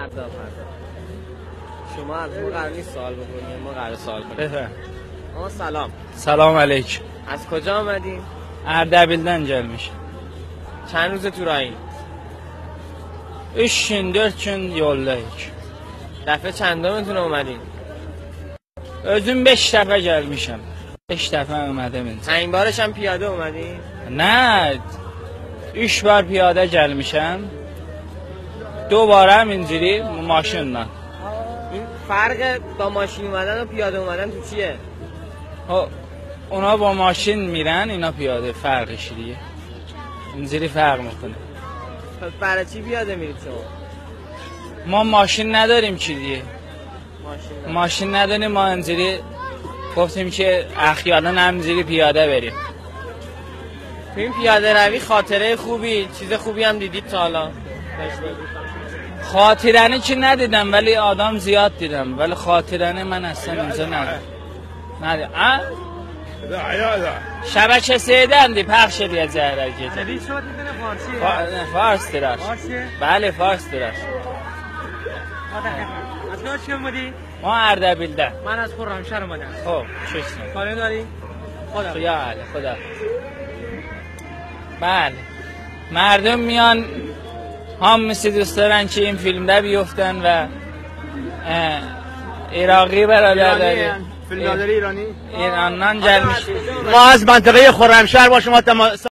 فردا. شما از ما قرار نیست سوال بکنیم، ما قرار سوال کنیم. بفرم. آقا سلام. سلام علیکم. از کجا آمدین؟ اردبیل‌دن gelmişim. چند روز تو راهین؟ 3 gün 4 gün yoldayıq. دفعه چندمتون اومدین؟ Özüm 5 dəfə gəlmişəm. 5 dəfə اومدم اینجا. این بارش هم پیاده اومدین؟ نه 3 بار پیاده gəlmişəm. 2 بارم اینجوری ماشینla. این فرق با ماشین اومدن و پیاده اومدن تو چیه؟ اونا با ماشین میرن، اینا پیاده. فرقش دیگه اینجوری فرق میکنه. پس برای چی پیاده میرید شما؟ ما ماشین نداریم چی دیگه. ماشین نداریم، ما اینجوری گفتیم که اخیانا همینجوری پیاده بریم. تو این پیاده روی خاطره خوبی، چیز خوبی هم دیدید تا حالا؟ خاطرانه چی ندیدم ولی آدم زیاد دیدم، ولی خاطرانه من اصلا اینجا ندیدم. شبکه سیدندی پخش edəcəklər gecə. فارس دراش. بله فارس دراش. از کجا چی اومدی؟ ما اردبیل‌دن. من از خرمشهر اومدم. خب چشم. کاری داری؟ خدا. بله. مردم میان همسی دوست دارن که این فیلمده بیفتن و عراقی برادر داریم. فیلمبرداری ایرانی ایرانان gelmiş. ما از منطقه خرمشهر با شما